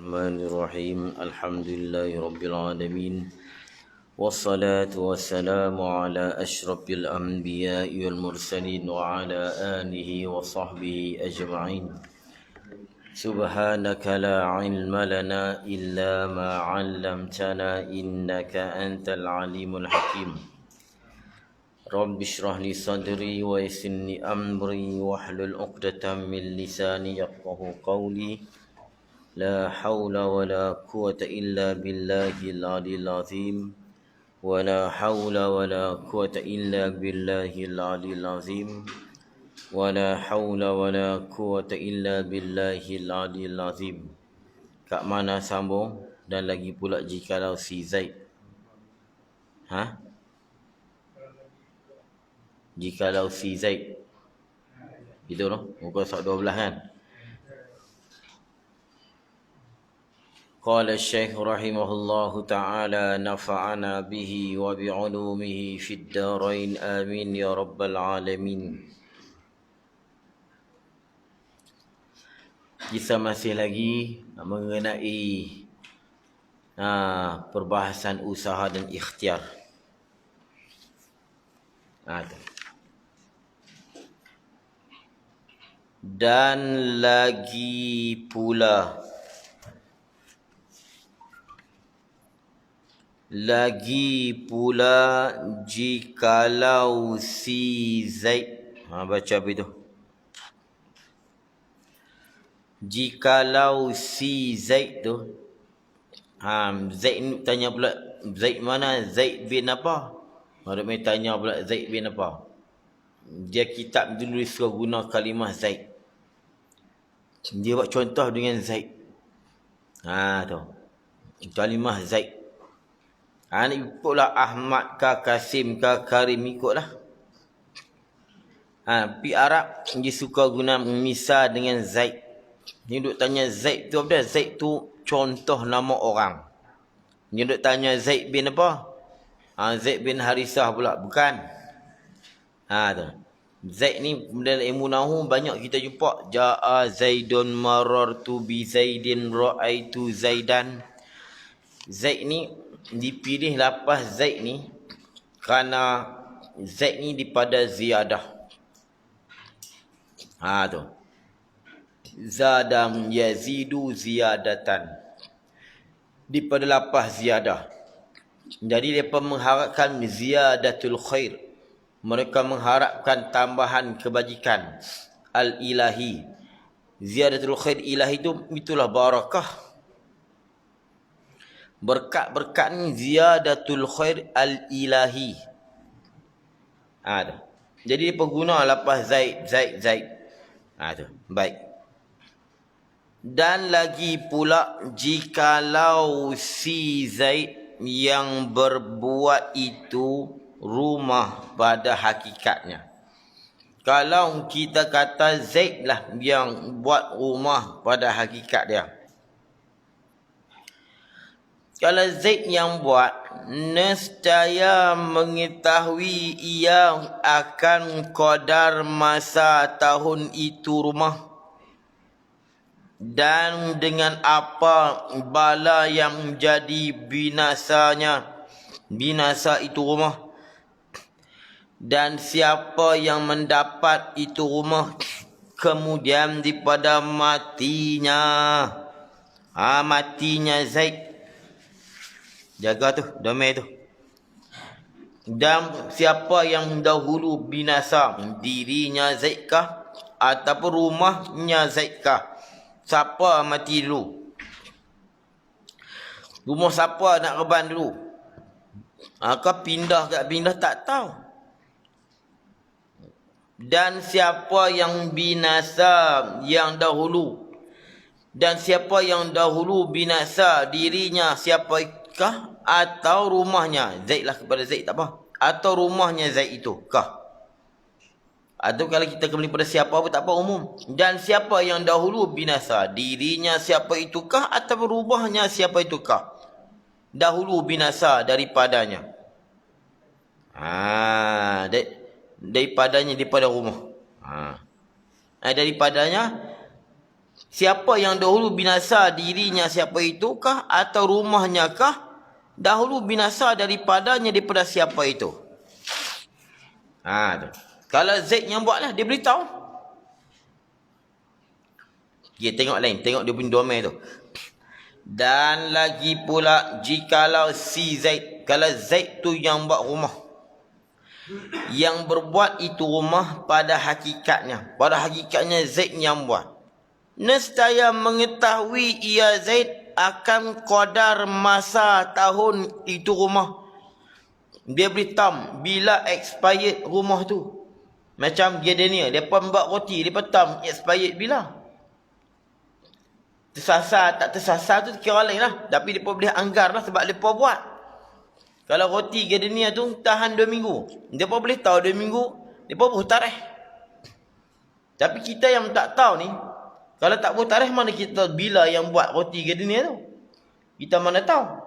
الرحمن الرحيم الحمد لله رب العالمين والصلاة والسلام على أشرف الأنبياء والمرسلين وعلى آله وصحبه أجمعين سبحانك لا علم لنا إلا ما علمتنا إنك أنت العليم الحكيم رب اشرح لي صدري ويسر لي أمري واحلل عقدة من لساني يفقه قولي لا حول ولا قوة إلا بالله العلي العظيم ولا حول ولا قوة إلا بالله العلي العظيم ولا حول ولا قوة إلا بالله العلي العظيم. Kat mana sambung? Dan lagi pula jikalau si Zaid. Jikalau si Zaid. Itu loh, muka surat 12 kan? قال الشيخ رحمه الله تعالى نفعنا به وبعلومه في الدارين آمين يا رب العالمين. Kita masih lagi mengenai perbahasan usaha dan ikhtiar. Dan lagi pula jikalau si Zaid baca apa itu? Jikalau si Zaid tu Zaid ni tanya pula Zaid mana? Zaid bin apa? Mereka tanya pula Zaid bin apa? Dia kitab dulu suruh guna kalimah Zaid. Dia buat contoh dengan Zaid. Tu kalimah Zaid. Ikutlah Ahmad ke Kasim ke Karim, ikutlah. Pi Arab dia suka guna misal dengan Zaid. Dia duk tanya Zaid tu apa? Zaid tu contoh nama orang. Dia duk tanya Zaid bin apa? Zaid bin Harisah pula, bukan. Tu. Zaid ni dalam ilmu nahwu banyak kita jumpa. Ja'a Zaidun marartu bi Zaidin ra'aitu Zaidan. Zaid ni dipilih lafaz Zaid ni kerana Zaid ni daripada ziyadah. Tu. Zadam yazidu ziyadatan. Daripada lafaz ziyadah. Jadi mereka mengharapkan ziyadatul khair. Mereka mengharapkan tambahan kebajikan al-ilahi. Ziyadatul khair ilahi itulah barakah. Berkat-berkat ni ziyadatul khair al-ilahi. Jadi dia pengguna lafaz Zaid. Tu. Baik. Dan lagi pula jikalau si Zaid yang berbuat itu rumah pada hakikatnya. Kalau kita kata Zaid lah yang buat rumah pada hakikat dia. Kalau Zaid yang buat, nescaya mengetahui ia akan qadar masa tahun itu rumah. Dan dengan apa bala yang menjadi binasa itu rumah. Dan siapa yang mendapat itu rumah kemudian daripada matinya. Matinya Zaid. Jaga tu, domain tu. Dan siapa yang dahulu binasa, dirinya Zaid kah ataupun rumahnya Zaid kah? Siapa mati dulu? Rumah siapa nak reban dulu? Kau pindah kat pindah tak tahu. Dan siapa yang binasa yang dahulu? Dan siapa yang dahulu binasa, dirinya siapakah atau rumahnya? Zaid lah kepada Zaid tak apa. Atau rumahnya Zaid itu kah? Atau kalau kita kembali pada siapa pun tak apa, umum. Dan siapa yang dahulu binasa, dirinya siapa itukah atau rumahnya siapa itukah? Dahulu binasa daripadanya. Daripadanya, daripada rumah. Daripadanya Siapa yang dahulu binasa dirinya siapa itukah atau rumahnya kah dahulu binasa daripada siapa itu. Tu. Kalau Zaid yang buat lah, dia beritahu. Dia tengok lain, tengok dia punya domain tu. Dan lagi pula jikalau si Zaid, kalau Zaid tu yang buat rumah, yang berbuat itu rumah pada hakikatnya Zaid yang buat, nescaya mengetahui ia Zaid akan qadar masa tahun itu rumah. Dia beritahu bila expired rumah tu. Macam Gardenia, mereka buat roti, mereka tam expired bila. Tersasar tak tersasar tu kira lain lah. Tapi mereka boleh anggar lah sebab mereka buat. Kalau roti Gardenia tu tahan 2 minggu, mereka boleh tahu 2 minggu, mereka boleh tarikh. Tapi kita yang tak tahu ni, kalau tak boleh tarikh, mana kita tahu bila yang buat roti Gardenia tu? Kita mana tahu?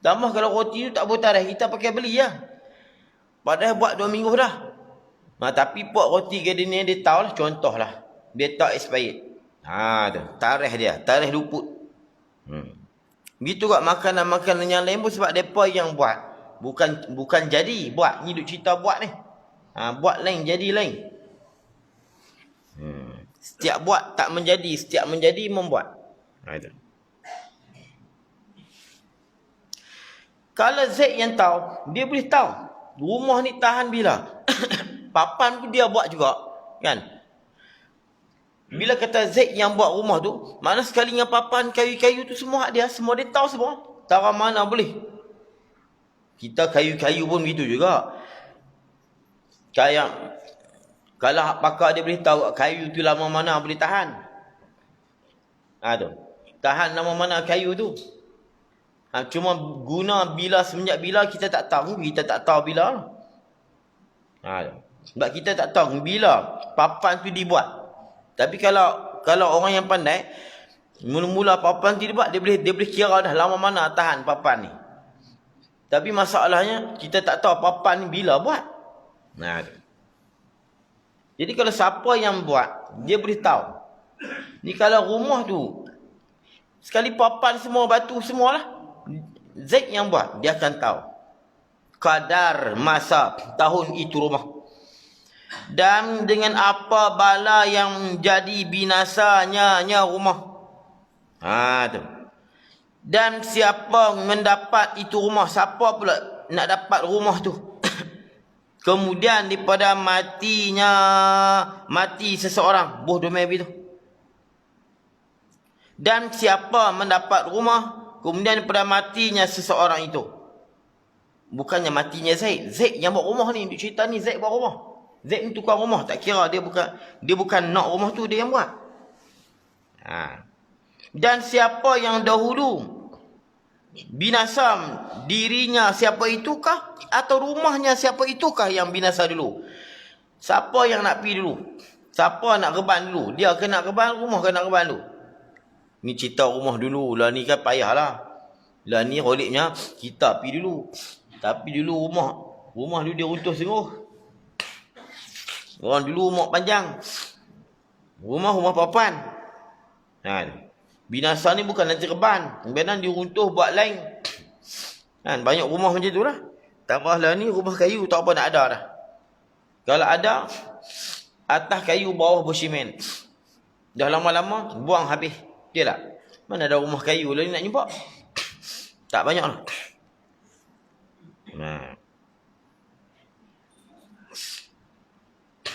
Tambah kalau roti tu tak boleh tarikh, kita pakai beli lah. Padahal buat 2 minggu dah. Tapi buat roti Gardenia dia tahu lah, contoh lah. Dia tak expired. Tu. Tarikh dia, tarikh luput. Begitu kat makanan-makanan yang lain pun sebab mereka yang buat. Bukan jadi buat. Ni duk cerita buat ni. Buat lain, jadi lain. Setiap buat tak menjadi, setiap menjadi membuat. Itu. Kalau Zaid yang tahu, dia boleh tahu rumah ni tahan bila. Papan pun dia buat juga, kan? Bila kata Zaid yang buat rumah tu, mana sekali dengan papan, kayu-kayu tu semua hak dia, semua dia tahu semua. Tara mana boleh. Kita kayu-kayu pun begitu juga. Kayak kalau hak pakar dia boleh tahu kayu tu lama mana boleh tahan. Tu. Tahan lama mana kayu tu. Cuma guna bila, semenjak bila kita tak tahu. Kita tak tahu bila. Sebab kita tak tahu bila papan tu dibuat. Tapi kalau orang yang pandai, mula-mula papan tu dibuat, dia boleh kira dah lama mana tahan papan ni. Tapi masalahnya kita tak tahu papan ni bila buat. Jadi kalau siapa yang buat, dia boleh tahu. Ni kalau rumah tu sekali papan semua, batu semualah, Zaid yang buat, dia akan tahu kadar masa tahun itu rumah. Dan dengan apa bala yang jadi binasanya rumah. Tu. Dan siapa mendapat itu rumah, siapa pula nak dapat rumah tu. Kemudian daripada mati seseorang, boh domain itu. Dan siapa mendapat rumah, kemudian daripada matinya seseorang itu. Bukannya matinya Zaid. Zaid yang buat rumah ni, duk cerita ni Zaid buat rumah. Zaid ni tukang rumah, tak kira dia bukan nak rumah tu, dia yang buat. Dan siapa yang dahulu binasa dirinya siapa itukah atau rumahnya siapa itukah yang binasa dulu. Siapa yang nak pergi dulu? Siapa nak reban dulu? Dia kena reban, rumah kena reban dulu. Ni cerita rumah dulu lah, ni kan payahlah. Lah ni roliknya kita pergi dulu. Tapi dulu rumah dulu dia runtuh sungguh. Orang dulu rumah panjang. Rumah papan. Binasa ni bukan nanti reban. Kemudian dia runtuh buat lain. Banyak rumah macam tu lah. Tambahlah ni rumah kayu, tak apa nak ada dah. Kalau ada, atas kayu, bawah bersimen. Dah lama-lama, buang habis. Dia tak? Mana ada rumah kayu lah ni nak jumpa? Tak banyak lah.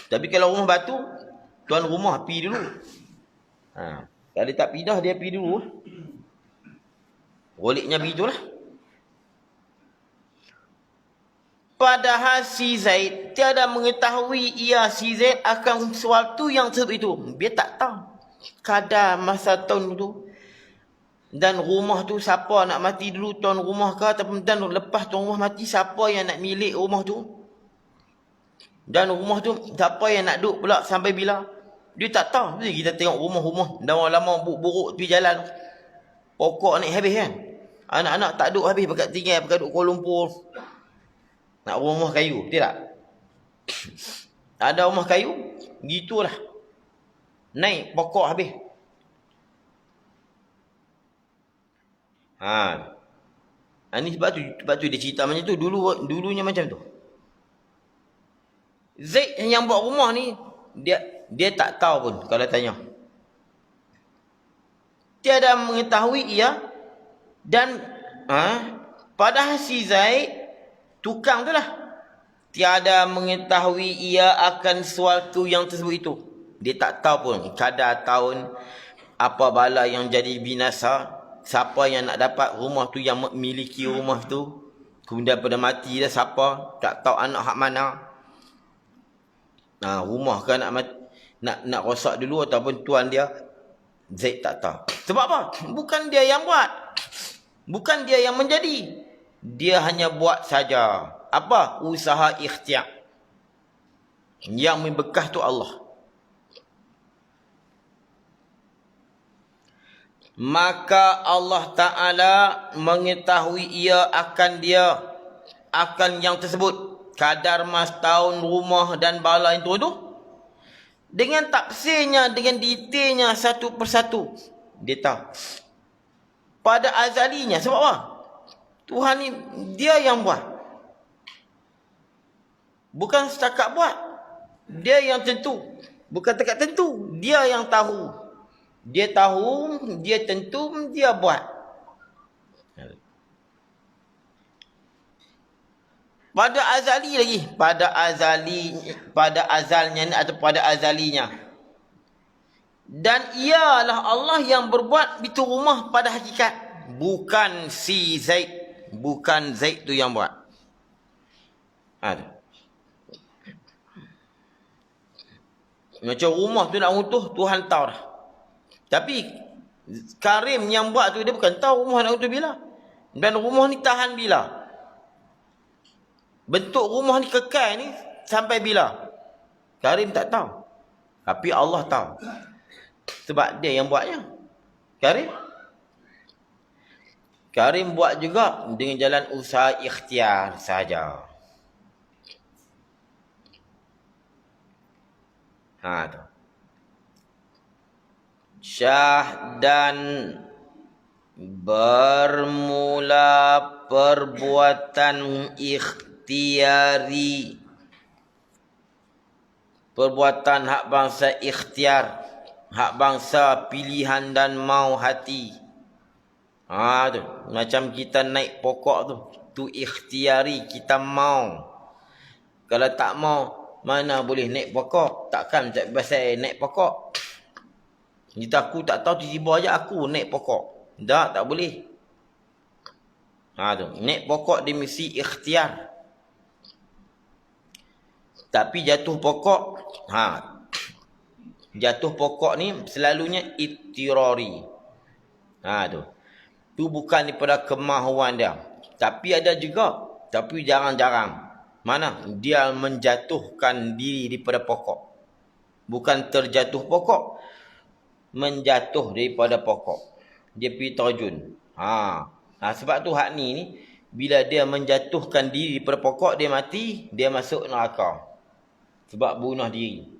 Tapi kalau rumah batu, tuan rumah pergi dulu. Kalau dia tak pindah, dia pergi dulu. Roliknya begitulah. Padahal si Zaid tiada mengetahui ia si Zaid akan sesuatu yang tersebut itu. Dia tak tahu kadar masa tahun tu. Dan rumah tu siapa nak mati dulu, tuan rumah ke, dan lepas tuan rumah mati, siapa yang nak milik rumah tu. Dan rumah tu siapa yang nak duduk pula sampai bila. Dia tak tahu. Jadi kita tengok rumah-rumah lama-lama buruk tepi jalan. Pokok naik habis kan. Anak-anak tak duduk habis, pakat tinggal, pakat duduk Kuala Lumpur. Nak rumah kayu, betul tak? Ada rumah kayu, gitulah. Naik pokok habis. Ini sebab tu dia cerita macam tu. Dulunya macam tu. Zaid yang buat rumah ni, dia tak tahu pun kalau tanya. Tiada mengetahui ia dan padahal si Zaid tukang tu lah. Tiada mengetahui ia akan sesuatu yang tersebut itu. Dia tak tahu pun kadar tahun apa bala yang jadi binasa. Siapa yang nak dapat rumah tu, yang memiliki rumah tu. Kemudian pada mati dah siapa. Tak tahu anak hak mana. Rumah kan nak rosak dulu ataupun tuan dia. Zaid tak tahu. Sebab apa? Bukan dia yang buat. Bukan dia yang menjadi. Dia hanya buat saja. Apa? Usaha ikhtiar. Yang membekas tu Allah. Maka Allah Ta'ala mengetahui ia akan yang tersebut. Kadar mas, tahun, rumah dan bala itu tu. Dengan tafsirnya, dengan detailnya satu persatu. Dia tahu. Pada azalinya. Sebab apa? Tuhan ni, dia yang buat. Bukan setakat buat. Dia yang tentu. Bukan setakat tentu. Dia yang tahu. Dia tahu, dia tentu, dia buat. Pada azali lagi. Pada azalnya atau pada azalinya. Dan ialah Allah yang berbuat itu rumah pada hakikat. Bukan si Zaid. Bukan Zaid tu yang buat. Macam rumah tu nak runtuh, Tuhan tahu dah. Tapi Karim yang buat tu, dia bukan tahu rumah nak runtuh bila. Dan rumah ni tahan bila. Bentuk rumah ni kekal ni sampai bila. Karim tak tahu. Tapi Allah tahu. Sebab dia yang buatnya. Karim buat juga dengan jalan usaha ikhtiar saja. Tu. Syah dan bermula perbuatan ikhtiari. Perbuatan hak bangsa ikhtiar. Hak bangsa pilihan dan mau hati. Tu. Macam kita naik pokok tu. Tu ikhtiari, kita mau. Kalau tak mau, mana boleh naik pokok? Takkan tak pasal naik pokok. Kita aku tak tahu tiba-tiba aja aku naik pokok. Tak boleh. Tu. Naik pokok dia mesti ikhtiar. Tapi jatuh pokok, jatuh pokok ni selalunya ittirari. Tu bukan daripada kemahuan dia. Tapi ada juga, tapi jarang-jarang. Mana? Dia menjatuhkan diri daripada pokok. Bukan terjatuh pokok. Menjatuh daripada pokok. Dia pergi terjun. Sebab tu hak ni, bila dia menjatuhkan diri daripada pokok, dia mati, dia masuk neraka. Sebab bunuh diri.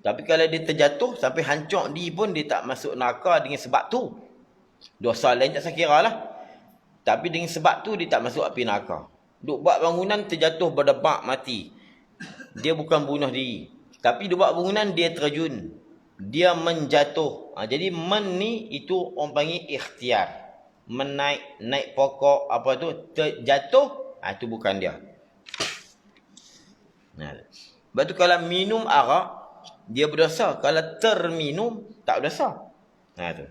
Tapi kalau dia terjatuh, sampai hancur diri pun, dia tak masuk neraka dengan sebab tu. Dosa lain tak saya kira lah. Tapi dengan sebab tu, dia tak masuk api neraka. Duk buat bangunan, terjatuh berdebak mati. Dia bukan bunuh diri. Tapi dia buat bangunan, dia terjun. Dia menjatuh. Jadi men ni, itu orang panggil ikhtiar. Naik pokok, apa tu, terjatuh, itu bukan dia. Sebab tu kalau minum arak, dia berdosa. Kalau terminum, tak berdosa. Tu.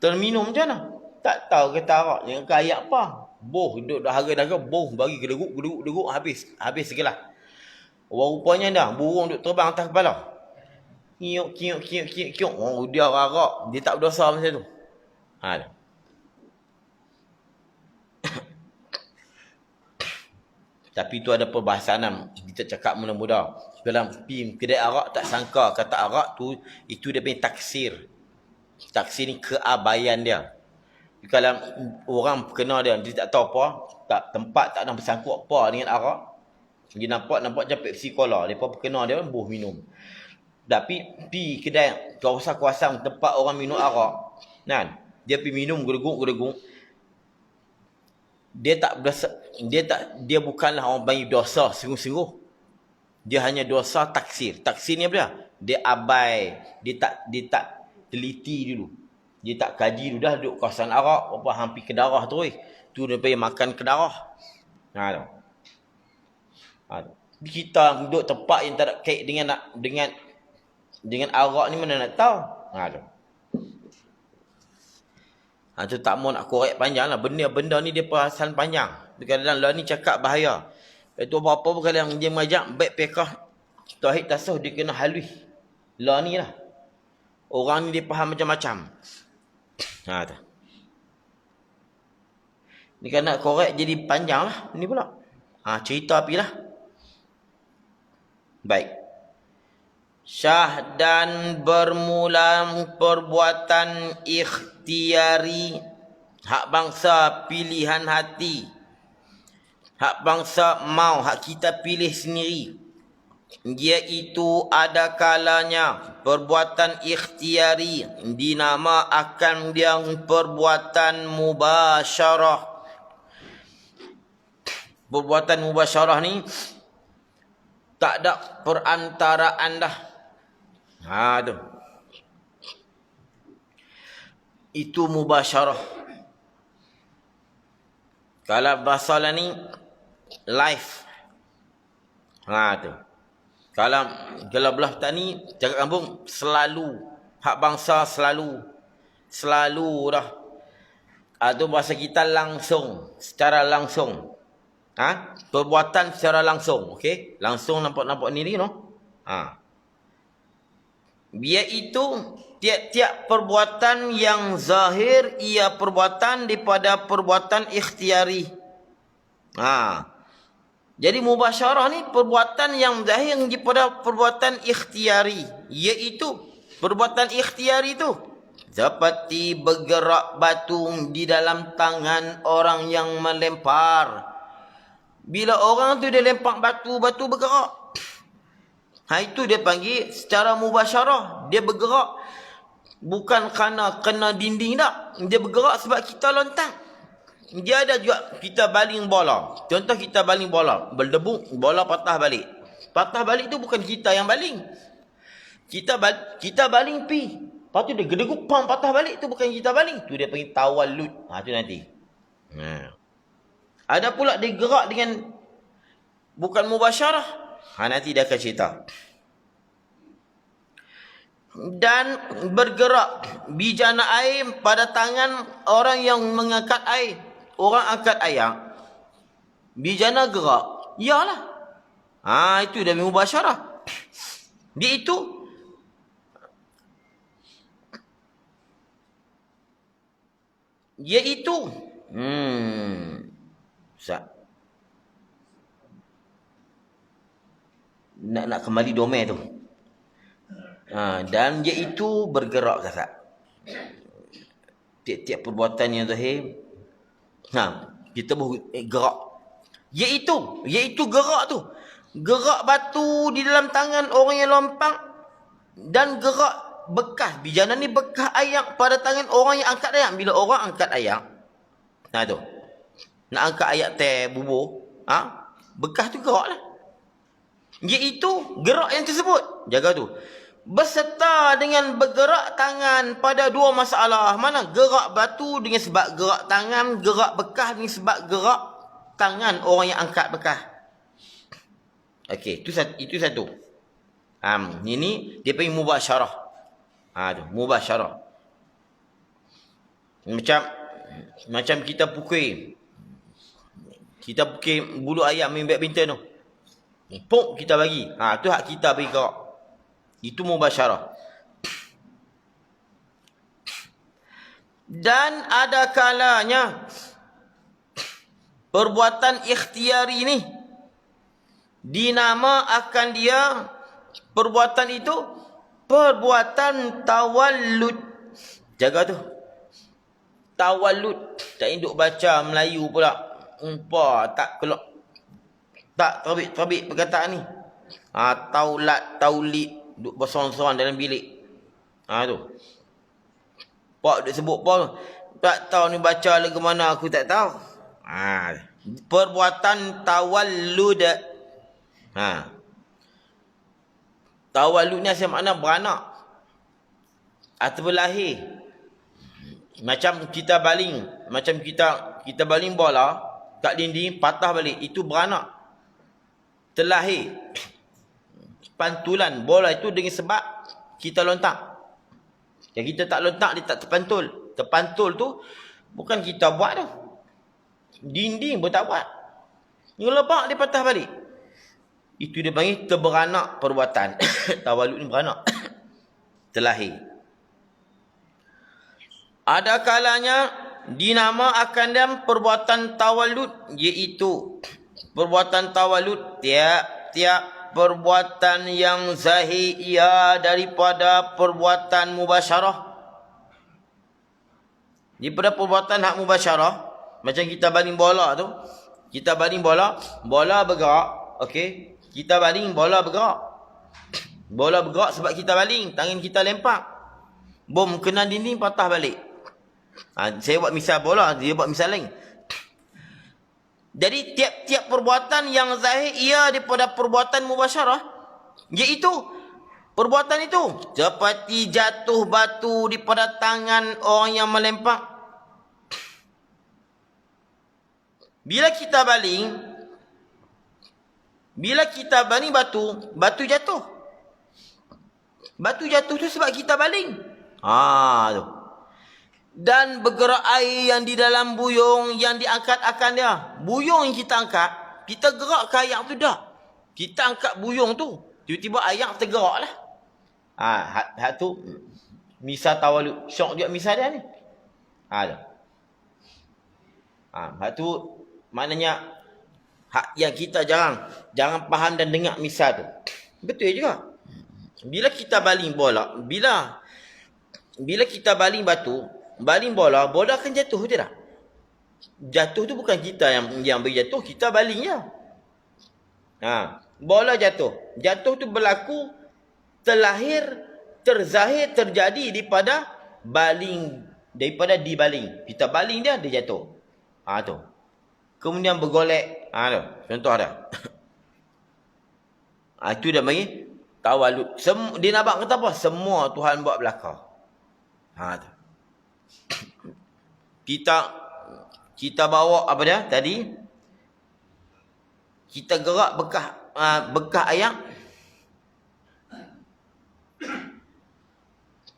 Terminum macam mana? Tak tahu kata arak. Yang kayak apa? Boh, duduk dah harga-harga, boh, bagi gedeguk, habis segelas. Rupanya dah, burung duduk terbang atas kepala. Kiuk. Dia arak. Dia tak berdosa macam tu. Tapi tu ada perbahasanan. Kita cakap mudah-mudah. Dalam kedai arak, tak sangka kata arak tu, itu dia punya taksir. Taksir ni keabayan dia. Kalau orang kena dia tak tahu apa, tempat tak ada bersangkut apa dengan arak. Dia nampak macam Pepsi Cola. Dia kena dia, boh minum. Tapi pi kedai, kawasan-kawasan tempat orang minum arak. Dia pergi minum gedeguk. dia bukanlah orang panggil dosa sungguh-sungguh. Dia hanya dosa taksir. Taksir ni apa dia? Dia abai, dia tak teliti dulu. Dia tak kaji dulu, dah duduk kawasan Arab, apa hampir ke darah tu. Tu dia pergi makan ke darah. Kita duduk tempat yang tak ada kait dengan arak ni, mana nak tahu. Tu tak mau nak korek panjang lah. Benda ni dia perasaan panjang. Kadang-kadang lah ni cakap bahaya. Itu apa-apa pun kalau yang dia mengajak baik pekah tauhid tasawuf, dia kena halus. Lah ni lah. Orang ni dia faham macam-macam. Tu. Ni kan nak korek jadi panjang lah. Ni pula. Cerita api lah. Baik. Syah dan bermula perbuatan ikhtiari. Hak bangsa pilihan hati. Hak bangsa mau, hak kita pilih sendiri. Iaitu ada kalanya perbuatan ikhtiari dinamakan yang perbuatan mubasyarah. Perbuatan mubasyarah ni tak ada perantaraan dah. Tu. Itu mubasyarah. Kalau bahasa lah ni live. Tu. Kalau belah tani cakap kampung selalu. Hak bangsa selalu. Selalu dah. Itu bahasa kita langsung, secara langsung. Perbuatan secara langsung, okey? Langsung nampak ni no? Iaitu tiap-tiap perbuatan yang zahir ia perbuatan daripada perbuatan ikhtiari. Jadi mubasyarah ni perbuatan yang zahir daripada perbuatan ikhtiari, iaitu perbuatan ikhtiari tu seperti bergerak batu di dalam tangan orang yang melempar. Bila orang tu dia lempar batu bergerak. Itu dia panggil secara mubasyarah. Dia bergerak bukan kerana kena dinding tak. Dia bergerak sebab kita lontang. Dia ada juga kita baling bola. Contoh kita baling bola, berdebu, bola patah balik. Patah balik tu bukan kita yang baling. Kita baling pi. Lepas tu dia gedeguk pam patah balik tu bukan kita baling. Tu dia panggil tawallud. Tu nanti. Ada pula dia gerak dengan bukan mubasyarah. Nanti dia akan cerita. Dan bergerak bijana air pada tangan orang yang mengangkat air. Orang angkat air. Bijana gerak. Yalah. Itu dia mubasyarah. Dia itu. Iaitu. Ustaz. Nak kembali domain tu. Dan iaitu bergerak Ustaz. Tiap-tiap perbuatan yang zahir. Kita gerak. Iaitu gerak tu. Gerak batu di dalam tangan orang yang lompang. Dan gerak bekas. Bijana ni bekas ayak pada tangan orang yang angkat ayak. Bila orang angkat ayak. Tu. Nak angkat ayak teh bubur. Bekas tu gerak lah. Iaitu gerak yang tersebut. Jaga tu. Beserta dengan bergerak tangan pada dua masalah. Mana? Gerak batu dengan sebab gerak tangan. Gerak bekas dengan sebab gerak tangan orang yang angkat bekas. Okey, itu satu. Ini dia panggil mubasyarah. Tu, mubasyarah. Macam kita pukul. Kita pukul bulu ayam main badminton tu. Pok kita bagi. Tu hak kita bagi gerak. Itu mubasyarah. Dan ada kalanya perbuatan ikhtiari ni dinama akan dia perbuatan itu perbuatan tawallud. Jaga tu. Tawallud. Tak induk baca Melayu pula. Tak kelak. Tak terbit perkataan ni. Taulid. Duduk bersoran-soran dalam bilik. Tu. Pak duduk sebut apa? Tak tahu ni baca lagu mana aku tak tahu. Perbuatan tawallud. Tawallud ni asal makna beranak atau berlahir. Macam kita baling bola kat dinding, patah balik, itu beranak, terlahir. Pantulan bola itu dengan sebab kita lontak. Yang kita tak lontak, dia tak terpantul. Terpantul tu bukan kita buat tu, dinding pun tak buat, ngelebak dia patah balik. Itu dia panggil terberanak perbuatan. Tawallud ni beranak, terlahir. Ada kalanya dinamakan dan perbuatan tawallud, iaitu perbuatan tawallud tiap-tiap perbuatan yang zahir ia daripada perbuatan mubasyarah. Daripada perbuatan hak mubasyarah, macam kita baling bola tu, kita baling bola bergerak, okey. Kita baling, bola bergerak. Bola bergerak sebab kita baling, tangan kita lempak. Bom kena dinding, patah balik. Saya buat misal bola, dia buat misal lain. Jadi tiap-tiap perbuatan yang zahir ia daripada perbuatan mubasyarah, iaitu perbuatan itu seperti jatuh batu daripada tangan orang yang melempak. Bila kita baling batu jatuh. Batu jatuh tu sebab kita baling. Tu. Dan bergerak air yang di dalam buyung yang diangkat akan dia. Buyung yang kita angkat, kita gerak ke air tu dah. Kita angkat buyung tu, tiba-tiba air tergerak lah. Hak tu misal tawallud. Syok juga misal dia ni. Hak tu maknanya hak yang kita jangan faham dan dengar misal tu. Betul juga. Bila kita baling bola, bila kita baling batu, baling bola akan jatuh je dah. Jatuh tu bukan kita yang beri jatuh, kita baling je. Bola jatuh. Jatuh tu berlaku, terlahir, terzahir, terjadi daripada dibaling. Kita baling dia jatuh. Tu. Kemudian bergolek. Contoh dah. Itu dia panggil tawallud. Dia nak kata apa? Semua Tuhan buat belaka. Kita bawa apa dia tadi? Kita gerak bekas ayak.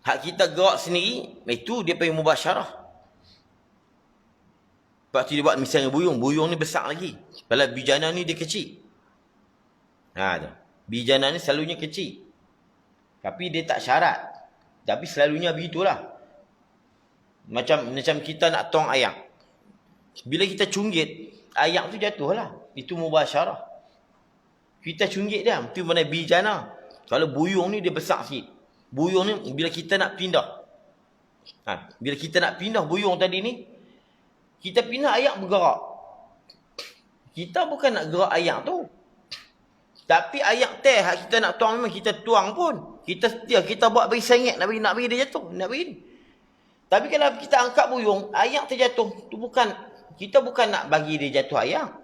Hak kita gerak sendiri, itu dia panggil mubasyarah. Lepas tu dia buat misalnya buyung. Buyung ni besar lagi. Kalau bijana ni dia kecil. Bijana ni selalunya kecil. Tapi dia tak syarat. Tapi selalunya begitulah. Macam kita nak tong ayak. Bila kita cunggit, ayak tu jatuh lah. Itu mubasyarah. Kita cunggit dia. Itu mana bijana. Kalau buyung ni dia besar sikit. Buyung ni bila kita nak pindah. Bila kita nak pindah buyung tadi ni, kita pindah, ayak bergerak. Kita bukan nak gerak ayak tu. Tapi ayak teh kita nak tuang, memang kita tuang pun. Kita buat bagi sengit, nak bagi dia jatuh. Tapi kalau kita angkat buyung, ayak terjatuh. Kita bukan nak bagi dia jatuh ayak.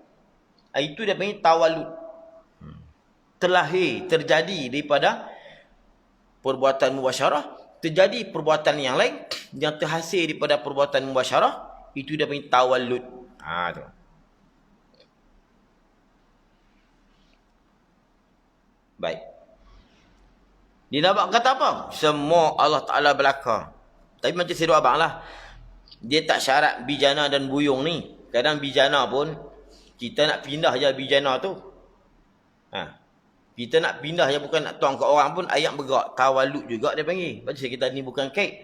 Itu dia panggil tawallud. Terlahir, terjadi daripada perbuatan mubasyarah. Terjadi perbuatan yang lain yang terhasil daripada perbuatan mubasyarah. Itu dia panggil tawallud. Tu. Baik. Dia nak kata apa? Semua Allah Ta'ala belaka. Tapi macam saya abang lah. Dia tak syarat bijana dan buyung ni. Kadang bijana pun, kita nak pindah je bijana tu. Kita nak pindah je, bukan nak tuang ke orang pun, ayam bergerak. Tawallud juga dia panggil. Macam kita ni bukan kek.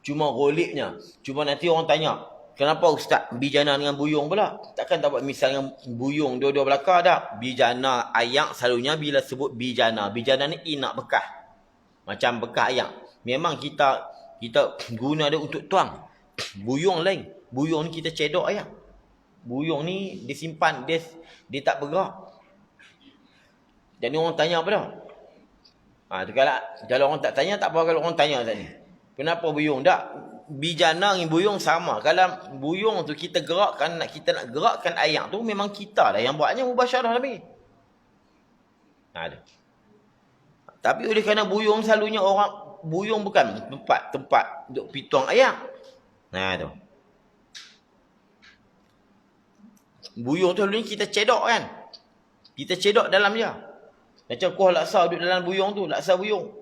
Cuma goleknya. Cuma nanti orang tanya, kenapa Ustaz bijana dengan buyung pula? Takkan tak buat misal dengan buyung dua-dua belakang dah. Bijana ayak selalunya bila sebut bijana. Bijana ni inak bekas. Macam bekas ayak. Memang kita guna dia untuk tuang. Buyung lain. Buyung ni kita cedok ayak. Buyung ni disimpan. Dia tak bergerak. Jadi orang tanya apa dah? Kalau orang tak tanya, tak apa kalau orang tanya tadi. Kenapa buyung? Tak. bijana dengan buyung sama. Kalau buyung tu kita nak gerakkan air tu, memang kita lah yang buatnya mubasyarah lebih. Ada. Tapi oleh kerana buyung selalunya buyung bukan tempat untuk pituang air. Tu. Buyung tu selalunya kita cedok kan. Kita cedok dalam dia. Macam kuah laksa duduk dalam buyung tu, laksa buyung.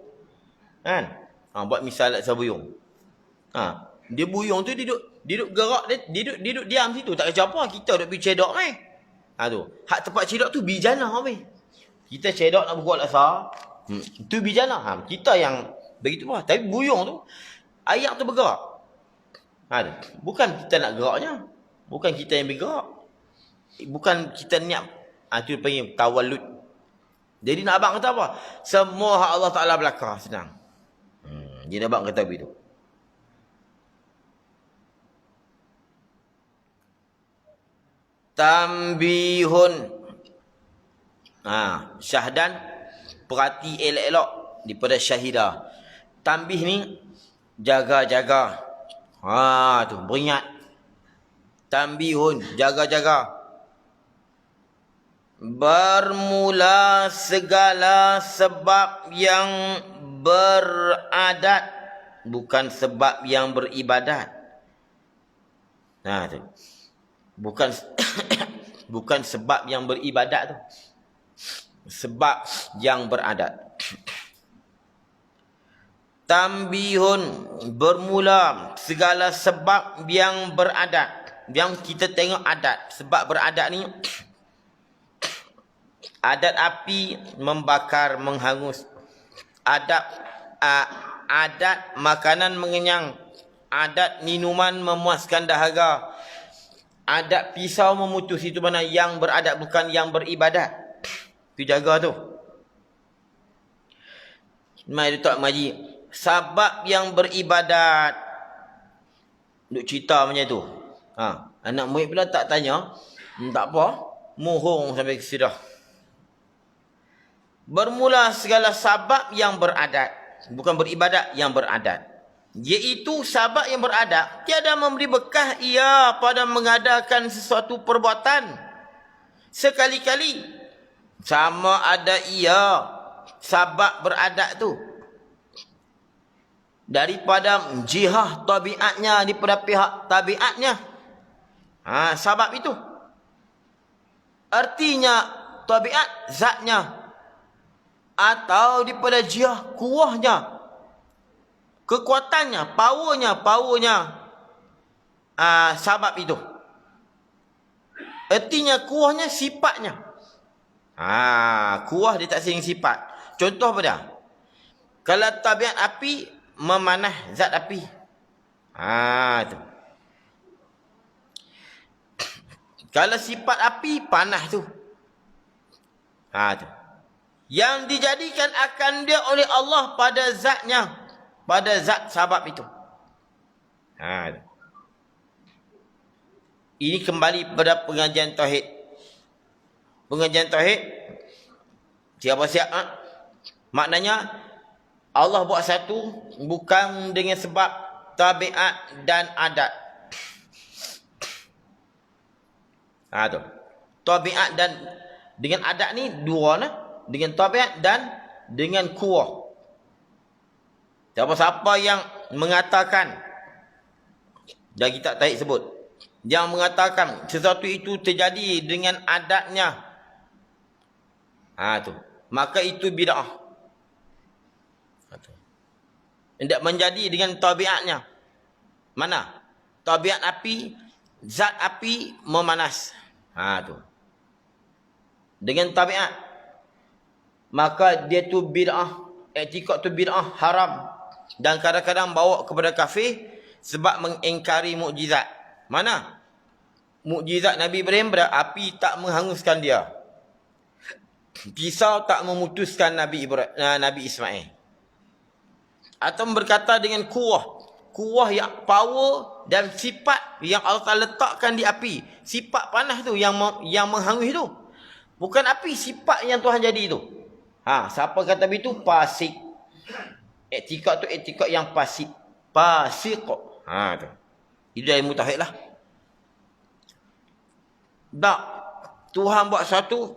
Kan? Buat misal laksa buyung. Dia buyung tu duduk gerak, dia duduk diam situ, tak kerja apa, kita duduk pergi cedok mai. Tu. Hak tempat cedok tu bijana mai. Kita cedok nak buat laksa, tu bijana. Kita yang begitu lah. Tapi buyung tu air tu bergerak. Bukan kita nak geraknya. Bukan kita yang bergerak. Bukan kita niat. Itu panggil tawallud. Jadi nak abang kata apa? Semua hak Allah Ta'ala belakang. Senang. Jadi nak abang kata begitu. Tambihun. Syahdan. Perhati elok-elok daripada syahidah. Tambih ni jaga-jaga. Tu beringat. Tambihun, jaga-jaga. Bermula segala sebab yang beradat, bukan sebab yang beribadat. Tu. Bukan sebab yang beribadat tu. Sebab yang beradat. Tambihun, bermula segala sebab yang beradat. Yang kita tengok adat. Sebab beradat ni, adat api membakar, menghangus. Adat makanan mengenyang. Adat minuman memuaskan dahaga. Adat pisau memutus, itu mana yang beradat, bukan yang beribadat. Itu jaga tu. Mari Tok Maji. Sebab yang beribadat. Duk cerita macam tu. Anak murid pula tak tanya. Tak apa. Mohong sampai kesudah. Bermula segala sebab yang beradat. Bukan beribadat, yang beradat. Iaitu sebab yang beradat. Tiada memberi bekah ia pada mengadakan sesuatu perbuatan. Sekali-kali. Sama ada ia. Sebab beradat tu. Daripada jihah tabiatnya, daripada pihak tabiatnya. Sebab itu. Artinya tabiat zatnya. Atau daripada jihah kuahnya. Kekuatannya, powernya. Sebab itu. Artinya kuahnya sifatnya. Kuah dia tak sering sifat. Contoh apa dia? Kalau tabiat api, memanah zat api. Tu. Kalau sifat api, panah tu. Tu. Yang dijadikan akan dia oleh Allah pada zatnya. Pada zat sebab itu. Ini kembali pada pengajian tauhid. Pengajian tauhid. Siapa-siap. Maknanya, Allah buat satu bukan dengan sebab tabiat dan adat. Tu. Tabiat dan dengan adat ni dua nah. Dengan tabiat dan dengan kuah. Siapa-siapa yang mengatakan, dan kita tak sebut, yang mengatakan sesuatu itu terjadi dengan adatnya, tu, maka itu bid'ah. Tidak menjadi dengan tabiatnya. Mana? Tabiat api, zat api memanas. Tu. Dengan tabiat. Maka dia tu bid'ah. I'tikad tu bid'ah, haram. Dan kadang-kadang bawa kepada kafir sebab mengingkari mukjizat. Mana? Mukjizat Nabi Ibrahim pada api tak menghanguskan dia. Pisau tak memutuskan Nabi Ismail. Atau berkata dengan kuah. Kuah yang power dan sifat yang Allah Ta'ala letakkan di api. Sifat panas tu yang menghangus tu. Bukan api, sifat yang Tuhan jadi tu. Siapa kata begitu? Fasik. I'tikad tu i'tikad yang fasik. Fasik. Tu. Itu ilmu tauhid lah. Tak. Tuhan buat satu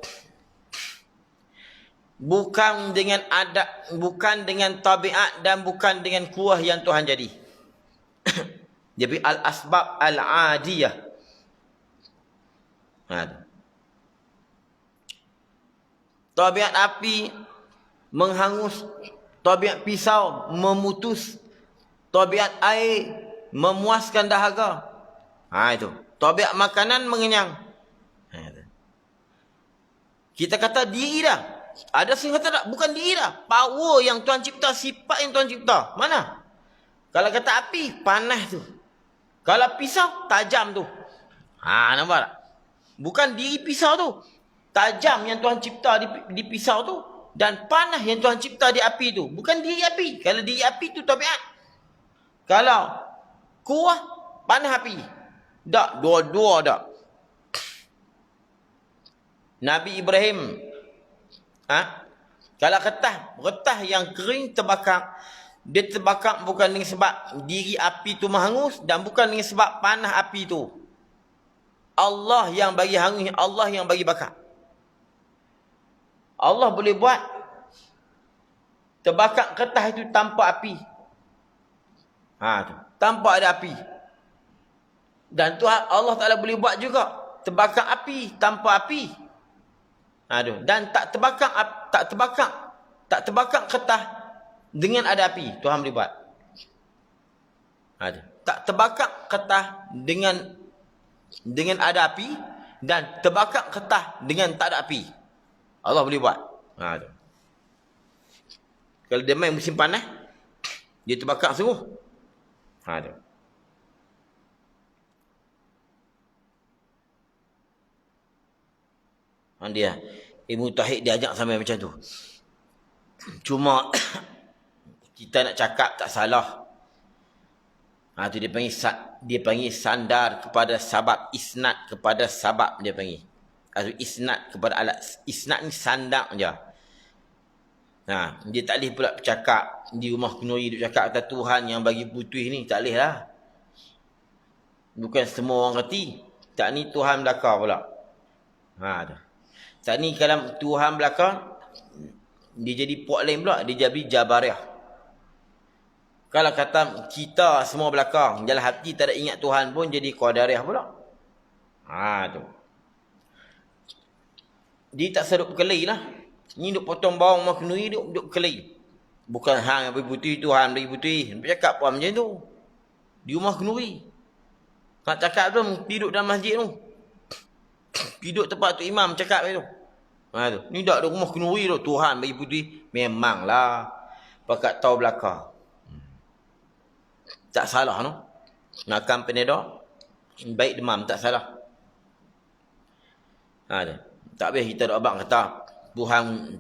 bukan dengan adat, bukan dengan tabiat dan bukan dengan kuah yang Tuhan jadi. Jadi al-asbab al-adiyah. Tabiat api menghangus, tabiat pisau memutus, tabiat air memuaskan dahaga. Itu. Tabiat makanan mengenyang. Kita kata diri dah. Ada yang kata tak, bukan diri dah. Power yang Tuhan cipta, sifat yang Tuhan cipta. Mana? Kalau kata api, panas tu. Kalau pisau, tajam tu. Nampak tak? Bukan diri pisau tu. Tajam yang Tuhan cipta di pisau tu. Dan panas yang Tuhan cipta di api tu. Bukan diri api. Kalau diri api tu tabiat. Kalau kuah, panas api. Tak, dua-dua tak. Nabi Ibrahim. Kalau getah yang kering terbakar. Dia terbakar bukan dengan sebab diri api tu menghangus. Dan bukan dengan sebab panas api tu. Allah yang bagi hangus, Allah yang bagi bakar. Allah boleh buat terbakar getah itu tanpa api. Tu. Tanpa ada api. Dan Tuhan Allah Ta'ala boleh buat juga terbakar api tanpa api. Dan tak terbakar getah dengan ada api. Tuhan boleh buat. Tak terbakar getah dengan ada api dan terbakar getah dengan tak ada api. Allah boleh buat. Kalau dia main musim panas, dia terbakar semua. Dia ilmu tauhid diajak sampai macam tu. Cuma kita nak cakap tak salah. Tu dia panggil sandar kepada sabab, isnad kepada sabab dia panggil. Isnad kepada alat. Isnad ni sandar je. Dia tak boleh pula bercakap di rumah Kunuri duk cakap kata Tuhan yang bagi putih ni, tak boleh lah. Bukan semua orang reti. Tak ni Tuhan belakang pula. Tak ni kalau Tuhan belakang, dia jadi puak lain pula, dia jadi Jabariyah. Kalau kata kita semua belakang, dalam hati tak ada ingat Tuhan pun, jadi Qadariyah pula. Tu. Dia tak serup berkelahi lah. Ni duk potong bawang rumah Kunuri, duk berkelahi. Bukan hang yang bagi putih, Tuhan bagi putih. Dia cakap pun macam tu. Di rumah Kunuri. Nak cakap tu, duduk dalam masjid tu. Duduk tempat tu imam cakap tu. Tu. Ni tak ada rumah Kunuri tu. Tuhan bagi putih. Memanglah. Pakat tahu belakang. Tak salah tu. Makan penedor. Baik demam. Tak salah. Tak boleh kita duk abang kata.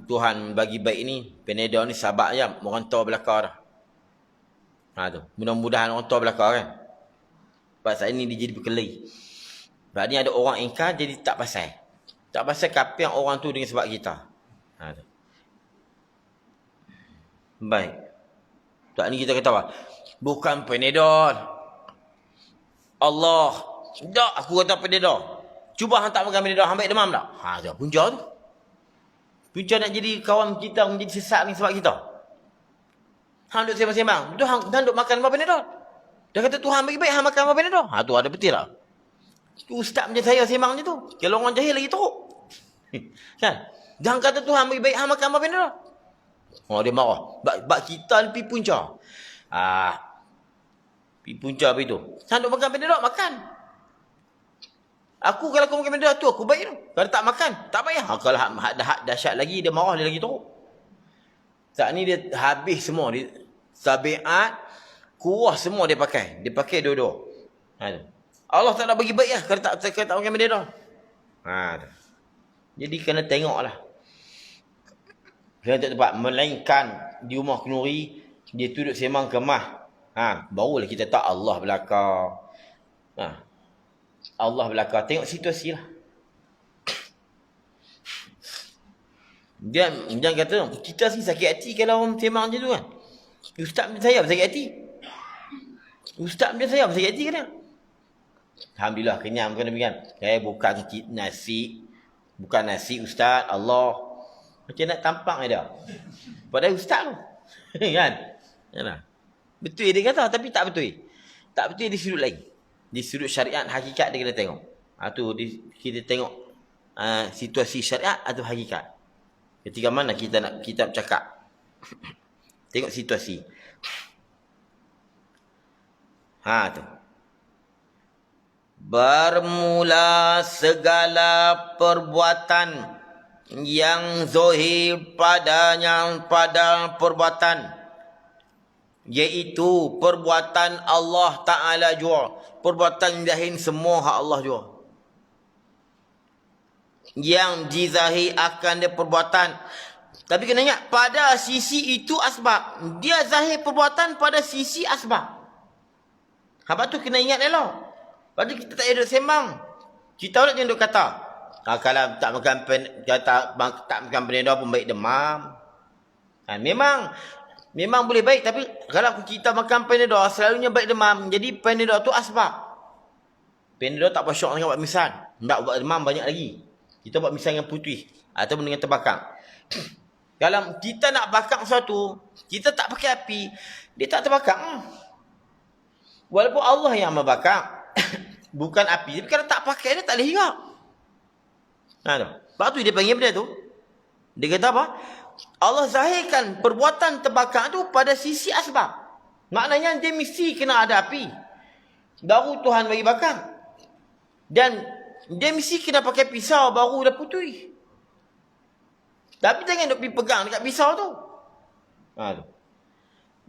Tuhan bagi baik ni. Penedor ni sabak je. Orang tahu belakang dah. Tu. Mudah-mudahan orang tahu belakang kan. Pasal ini dia jadi berkelahi. Sebab ni ada orang ingkar jadi tak pasal. Tak pasal kapiang orang tu dengan sebab kita. Baik. Tak ni kita kata apa? Bukan penedor. Allah. Tak, aku kata penedor. Cuba hang tak makan penedor, hang baik demam tak? Tu punca tu. Punca nak jadi kawan kita, menjadi sesat dengan sebab kita. Hang duk sembang-sembang. Betul hang duk makan apa penedor? Dia kata Tuhan bagi baik, hang makan apa penedor? Tu ada betul tak? Ustaz macam saya sembang je tu. Kalau orang jahil lagi teruk. Kan? Jangan kata Tuhan bagi baik, hang makan apa penedor? Dia marah. Bak kita ni pergi punca. Pergi punca apa itu? Hang duk makan penedor, makan. Aku kalau aku makan penedor tu, aku baik tu. Kalau tak makan, tak payah. Kalau hak dahsyat lagi, dia marah, dia lagi teruk. Saat ni dia habis semua. Sabiat, kuah semua dia pakai. Dia pakai dua-dua. Allah tak nak bagi baik lah. Kalau tak makan penedor. Jadi kena tengok lah. Kena tak tempat. Melainkan di rumah Kunuri, dia duduk sembang kemah. Barulah kita tak Allah belakang. Allah belakang. Tengok situasi lah. Jangan kata, kita sih sakit hati kalau orang sembang macam tu kan. Ustaz saya sakit hati. Ustaz macam saya sakit hati kena. Alhamdulillah kenyang bukan demikian. Bukan nasi. Bukan nasi ustaz, Allah. Macam nak tampak dia. Padahal ustaz tu. Kan? Yalah. Betul dia kata tapi tak betul. Tak betul di sudut lain. Di sudut syariat hakikat dia kena tengok. Kita tengok situasi syariat atau hakikat. Ketika mana kita nak bercakap. Tengok situasi. Tu. Bermula segala perbuatan yang zahir padanya pada perbuatan, iaitu perbuatan Allah Ta'ala jua. Perbuatan zahir semua hak Allah jua. Yang dizahir akan dia perbuatan. Tapi kena ingat, pada sisi itu asbab. Dia zahir perbuatan pada sisi asbab. Habis tu kena ingat elok. Lepas tu kita tak ada duduk sembang. Kita tahu nak jangan duduk kata. Kalau tak makan penedor pun baik demam. Memang boleh baik. Tapi kalau kita makan penedor selalunya baik demam. Jadi penedor tu asbab. Penedor tak pasyok dengan buat misan. Nak buat demam banyak lagi. Kita buat misan dengan putih. Ataupun dengan terbakar. Kalau kita nak bakar sesuatu, kita tak pakai api, dia tak terbakar. Walaupun Allah yang membakar, bukan api. Tapi kalau tak pakai dia tak boleh hirap. Sebab tu dia panggil benda tu. Dia kata apa? Allah zahirkan perbuatan terbakar tu pada sisi asbab. Maknanya dia mesti kena ada api. Baru Tuhan bagi bakar. Dan dia mesti kena pakai pisau baru dah putih. Tapi jangan duk pergi pegang dekat pisau tu.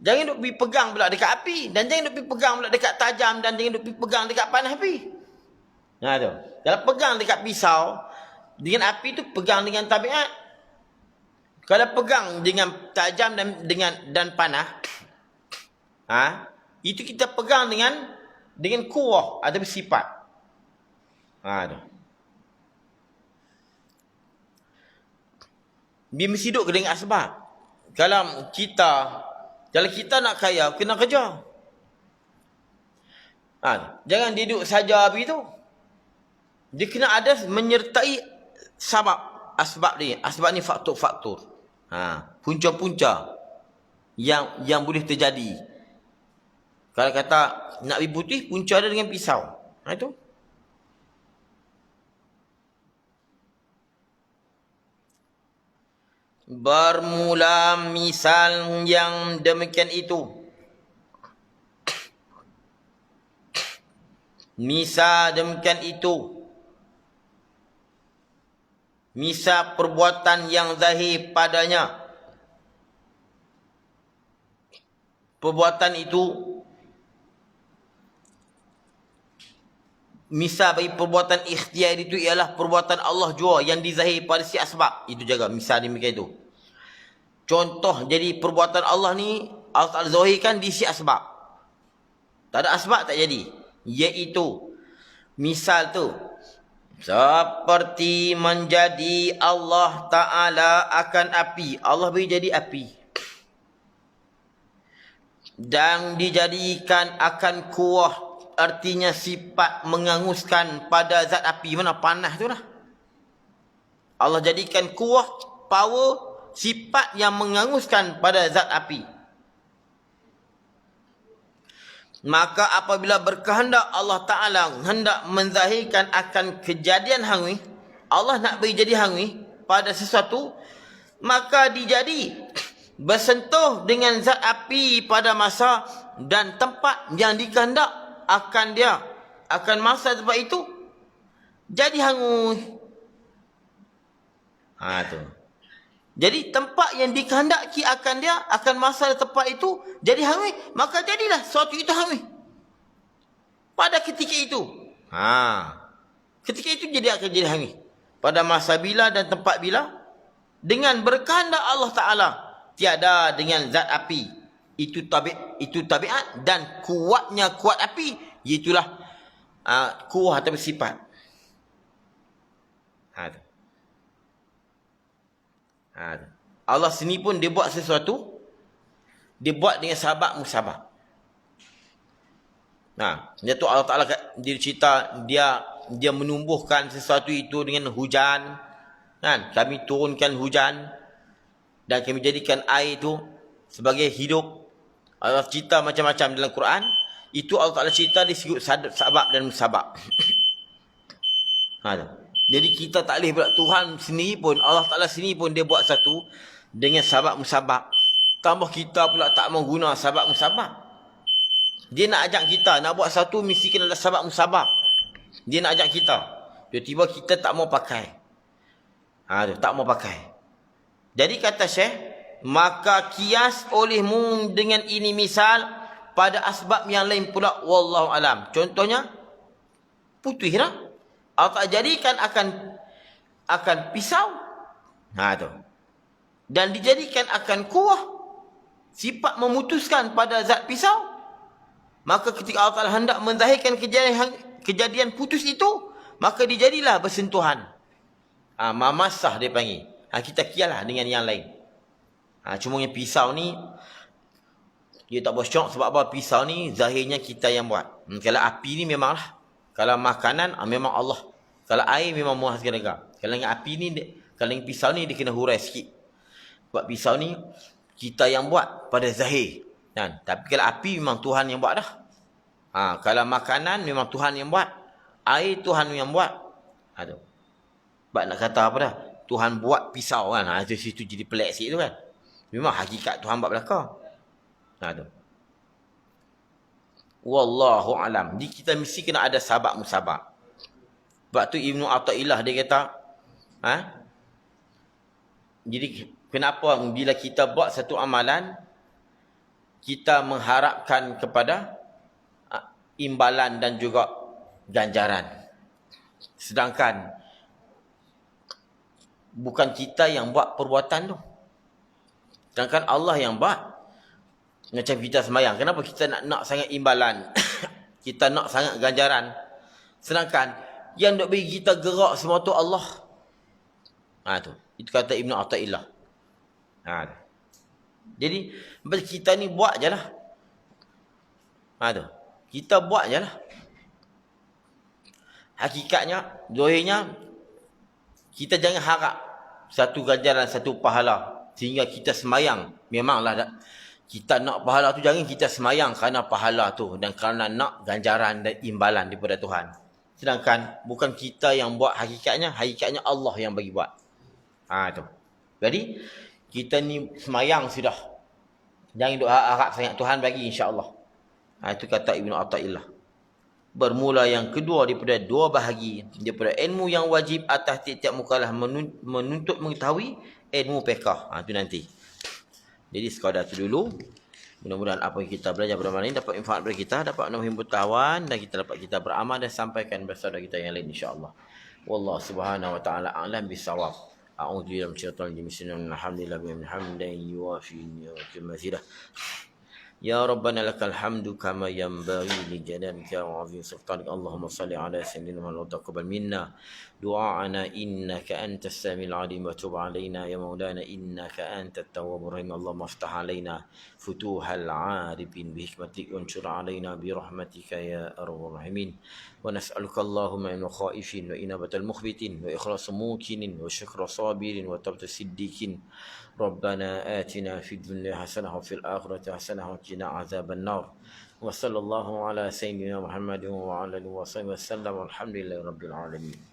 Jangan duk pergi pegang pula dekat api. Dan jangan duk pergi pegang pula dekat tajam. Dan jangan duk pergi pegang dekat panas api. Tu. Kalau pegang dekat pisau, dengan api tu pegang dengan tabiat. Kalau pegang dengan tajam dan panas, itu kita pegang dengan kuah atau sifat. Tu. Dia mesti duduk dengan asbab. Kalau kita nak kaya, kena kerja. Jangan dia duduk saja begitu. Dia kena ada menyertai asbab dia. Asbab ni faktor-faktor. Punca-punca yang boleh terjadi. Kalau kata nak pergi putih, punca dia dengan pisau. Itu. Bermula misal yang demikian itu. Misal demikian itu. Misal perbuatan yang zahir padanya. Perbuatan itu. Misal bagi perbuatan ikhtiar itu ialah perbuatan Allah jua yang dizahir pada si asbab. Itu jaga misal demikian itu. Contoh jadi perbuatan Allah ni Allah Ta'ala zahirkan di si asbab. Tak ada asbab tak jadi. Iaitu misal tu seperti menjadi Allah Ta'ala akan api. Allah beri jadi api. Dan dijadikan akan kuah. Artinya sifat menganguskan pada zat api. Mana panas tu lah. Allah jadikan kuah, power, sifat yang menganguskan pada zat api. Maka apabila berkehendak Allah Ta'ala hendak menzahirkan akan kejadian hangwi, Allah nak beri jadi hangwi pada sesuatu, maka dijadi bersentuh dengan zat api pada masa dan tempat yang dikehendak akan dia, akan masa tempat itu jadi hangus. Tu. Jadi tempat yang dikehendaki akan dia, akan masa tempat itu jadi hangus, maka jadilah sesuatu itu hangus pada ketika itu. Ketika itu akan jadi hangus pada masa bila dan tempat bila, dengan berkehendak Allah Ta'ala, tiada dengan zat api. Itu tabiat dan kuatnya kuat api, iaitulah kuah atau sifat. Allah sini pun dia buat sesuatu, dia buat dengan sabab musabab. Dia tu Allah Ta'ala dia cerita dia menumbuhkan sesuatu itu dengan hujan. Kan? Kami turunkan hujan dan kami jadikan air itu sebagai hidup. Allah cerita macam-macam dalam Quran. Itu Allah Ta'ala cerita disebut sabab dan musabab. Jadi kita tak boleh pula Tuhan sendiri pun, Allah Ta'ala sendiri pun dia buat satu dengan sabab musabab. Tambah kita pula tak mau guna sabab musabab. Dia nak ajak kita, nak buat satu mesti kena ada sabab musabab. Dia nak ajak kita. Tiba-tiba kita tak mau pakai. Tak mau pakai. Jadi kata Syekh, maka kias olehmu dengan ini misal pada asbab yang lain pula, wallahu alam. Contohnya putihlah. Allah tak jadikan akan pisau. Tu. Dan dijadikan akan kuah. Sifat memutuskan pada zat pisau. Maka ketika Allah Ta'ala hendak menzahirkan kejadian putus itu, maka dijadilah bersentuhan. Mamasah dia panggil. Kita kialah dengan yang lain. Cuma yang pisau ni, dia tak boleh syok sebab apa? Pisau ni zahirnya kita yang buat. Kalau api ni memanglah. Kalau makanan, memang Allah. Kalau air memang muah segala. Kalau yang api ni, kalau yang pisau ni dia kena hurai sikit. Sebab pisau ni kita yang buat pada zahir. Kan? Tapi kalau api memang Tuhan yang buat dah. Kalau makanan memang Tuhan yang buat. Air Tuhan yang buat. Tu. Sebab nak kata apa dah? Tuhan buat pisau kan. Itu situ jadi pelik sikit tu kan. Memang hakikat Tuhan buat belakang. Tu. Wallahu alam. Jadi kita mesti kena ada sabab musabab. Sebab tu Ibnu Athaillah dia kata, jadi kenapa bila kita buat satu amalan, kita mengharapkan kepada imbalan dan juga ganjaran. Sedangkan bukan kita yang buat perbuatan tu. Sedangkan Allah yang buat. Macam kita semayang. Kenapa kita nak sangat imbalan? Kita nak sangat ganjaran. Sedangkan yang nak bagi kita gerak semua tu Allah. Tu. Itu kata Ibnu Athaillah. Jadi kita ni buat je lah. Tu. Kita buat je lah. Hakikatnya, zahirnya, kita jangan harap satu ganjaran, satu pahala. Sehingga kita semayang. Memanglah kita nak pahala tu, jangan kita semayang kerana pahala tu. Dan kerana nak ganjaran dan imbalan daripada Tuhan. Sedangkan bukan kita yang buat hakikatnya Allah yang bagi buat. Tu. Jadi, kita ni semayang sudah. Jangan duk harap sangat Tuhan bagi, insya-Allah. Itu kata Ibnu Athaillah. Bermula yang kedua daripada dua bahagi. Daripada ilmu yang wajib atas tiap-tiap mukallaf menuntut mengetahui ilmu fiqh. Itu nanti. Jadi sekadar itu dulu. Mudah-mudahan apa yang kita belajar pada malam ini dapat manfaat bagi kita, dapat menambah pengetahuan dan kita beramal dan sampaikan bersama kita yang lain, insya-Allah. Wallahu subhanahu wa ta'ala a'lam bisawab. A'udzu billahi minasyaitonir rajim. Bismillahirrahmanirrahim. Hamdan yuwafi ni'matal mazidah. Ya Rabbana lakal hamdu kama yanbaghi li jalalika wa 'azimi sultanik. Allahumma salli ala sayyidina Muhammad wa taqabbal minna du'aana innaka antas samiul 'alim wa tub 'alaina ya maulana innaka antat tawwabur rahim. Allahumma iftah 'alaina futuhal 'arifin bi hikmatik wa anshur 'alaina bi rahmatika ya arhamar rahimin. Wa nas'aluka Allahumma min khaifin wa inabatal mukhbitin wa ikhlas mukinin wa syukra sabirin wa tabta siddiqin. ربنا آتنا في الدنيا حسنة وفي الآخرة حسنة وقنا عذاب النار وصلى الله على سيدنا محمد وعلى آله وصحبه وسلم والحمد لله رب العالمين.